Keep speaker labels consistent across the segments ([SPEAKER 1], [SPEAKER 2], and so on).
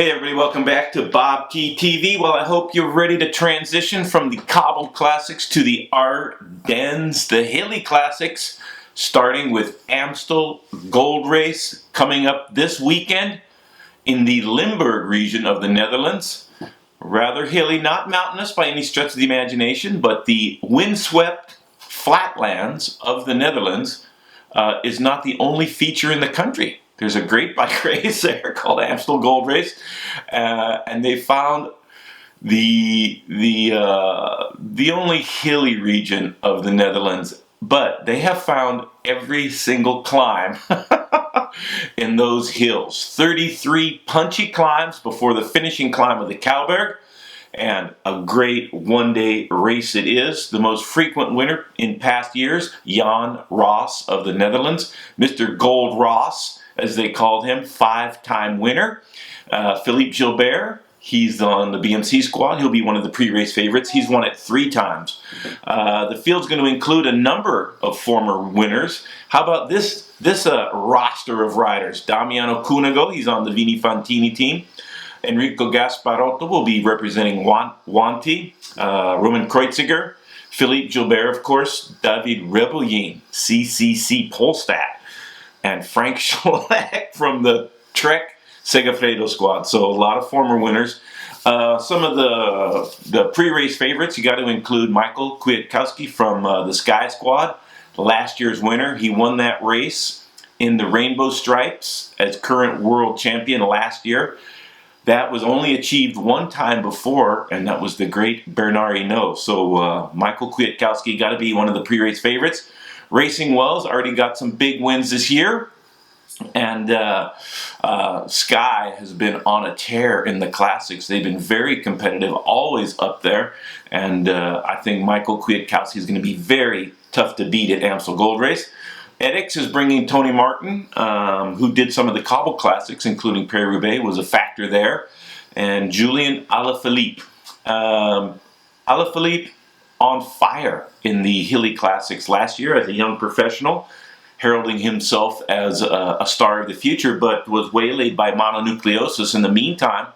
[SPEAKER 1] Hey everybody, welcome back to BobkeTV. Well, I hope you're ready to transition from the cobbled classics to the Ardennes, the hilly classics, starting with Amstel Gold Race coming up this weekend in the Limburg region of the Netherlands. Rather hilly, not mountainous by any stretch of the imagination, but the windswept flatlands of the Netherlands is not the only feature in the country. There's a great bike race there called Amstel Gold Race, and they found the only hilly region of the Netherlands, but they have found every single climb in those hills. 33 punchy climbs before the finishing climb of the Kouberg, and a great one-day race it is. The most frequent winner in past years, Jan Ross of the Netherlands, Mr. Gold Ross, as they called him, 5-time winner. Philippe Gilbert, he's on the BMC squad. He'll be one of the pre-race favorites. He's won it 3 times. The field's going to include a number of former winners. How about this roster of riders? Damiano Cunego, he's on the Vini Fantini team. Enrico Gasparotto will be representing Wanty, Roman Kreuziger, Philippe Gilbert, of course, David Rebellin, CCC Polstat, and Frank Schleck from the Trek Segafredo squad. So a lot of former winners. Some of the pre-race favorites, you got to include Michael Kwiatkowski from the Sky squad, last year's winner. He won that race in the Rainbow Stripes as current world champion last year. That was only achieved one time before, and that was the great Bernard Hinault. So Michael Kwiatkowski got to be one of the pre-race favorites. Racing Well's already got some big wins this year, and Sky has been on a tear in the classics. They've been very competitive, always up there, and I think Michael Kwiatkowski is going to be very tough to beat at Amstel Gold Race. Edix is bringing Tony Martin, who did some of the cobble classics, including Paris-Roubaix, was a factor there, and Julien Alaphilippe. Alaphilippe on fire in the hilly classics last year as a young professional, heralding himself as a star of the future, but was waylaid by mononucleosis in the meantime.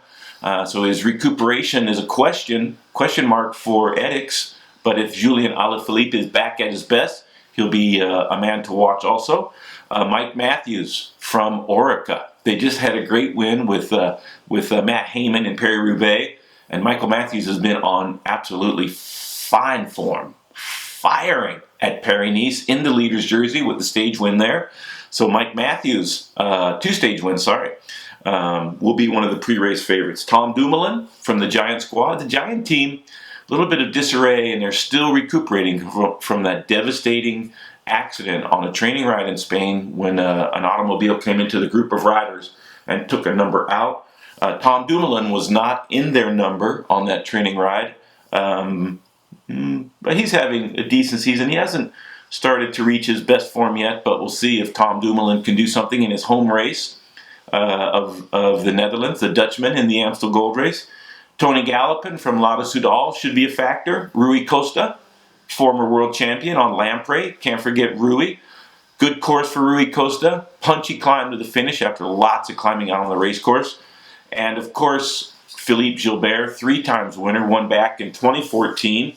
[SPEAKER 1] So his recuperation is a question mark for Edix, but if Julien Alaphilippe is back at his best, he'll be a man to watch also. Mike Matthews from Orica. They just had a great win with Matt Heyman in Paris-Roubaix, and Michael Matthews has been on absolutely fine form, firing at Paris-Nice in the leader's jersey with the stage win there. So Mike Matthews, 2 stage wins, will be one of the pre-race favorites. Tom Dumoulin from the Giant squad. The Giant team, a little bit of disarray, and they're still recuperating from that devastating accident on a training ride in Spain when an automobile came into the group of riders and took a number out. Tom Dumoulin was not in their number on that training ride, but he's having a decent season. He hasn't started to reach his best form yet, but we'll see if Tom Dumoulin can do something in his home race of the Netherlands, the Dutchman in the Amstel Gold Race. Tony Gallopin from Lada Sudal should be a factor. Rui Costa, former world champion on Lamprey. Can't forget Rui. Good course for Rui Costa. Punchy climb to the finish after lots of climbing out on the race course. And of course, Philippe Gilbert, 3 times winner, won back in 2014.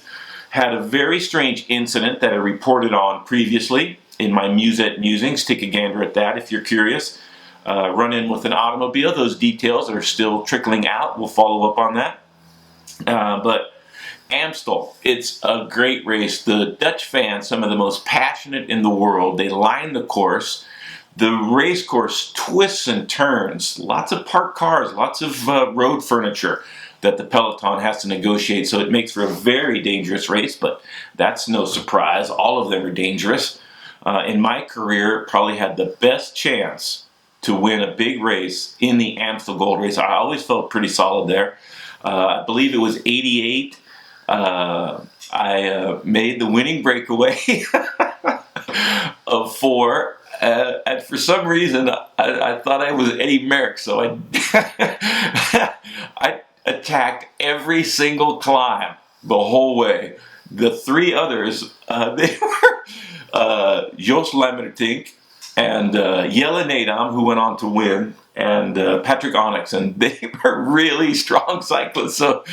[SPEAKER 1] Had a very strange incident that I reported on previously in my Musette Musings. Take a gander at that if you're curious. Run-in with an automobile. Those details are still trickling out. We'll follow up on that. But Amstel, it's a great race. The Dutch fans, some of the most passionate in the world, they line the course. The race course twists and turns. Lots of parked cars, lots of road furniture that the peloton has to negotiate. So it makes for a very dangerous race, but that's no surprise. All of them are dangerous. In my career, probably had the best chance to win a big race in the Amstel Gold Race. I always felt pretty solid there. I believe it was 88. I made the winning breakaway of 4. And for some reason, I thought I was Eddie Merckx, so I attacked every single climb the whole way. The 3 others, they were Jos Lammertink and Jelle Nedam, who went on to win, and Patrick Onyx, and they were really strong cyclists. So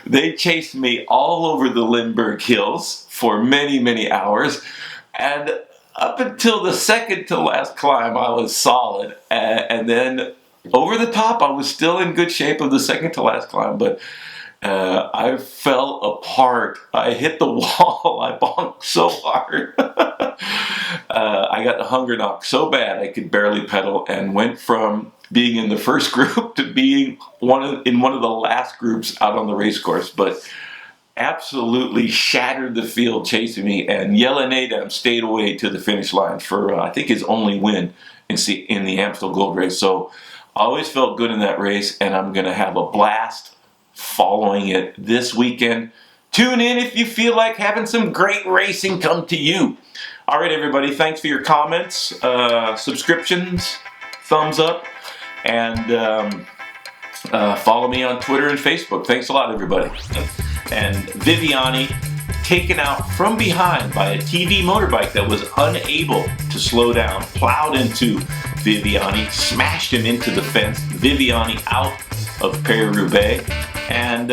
[SPEAKER 1] they chased me all over the Limburg Hills for many, many hours. And up until the second to last climb, I was solid. And then over the top, I was still in good shape of the second to last climb, but I fell apart. I hit the wall. I bonked so hard. I got the hunger knock so bad I could barely pedal, and went from being in the first group to being in one of the last groups out on the race course. But absolutely shattered the field chasing me, and Jelle Adam stayed away to the finish line for I think his only win in the Amstel Gold Race. So I always felt good in that race, and I'm going to have a blast following it this weekend. Tune in if you feel like having some great racing come to you. All right, everybody, thanks for your comments, subscriptions, thumbs up, and follow me on Twitter and Facebook. Thanks a lot, everybody. And Viviani taken out from behind by a TV motorbike that was unable to slow down, plowed into Viviani, smashed him into the fence. Viviani out of Paris-Roubaix, and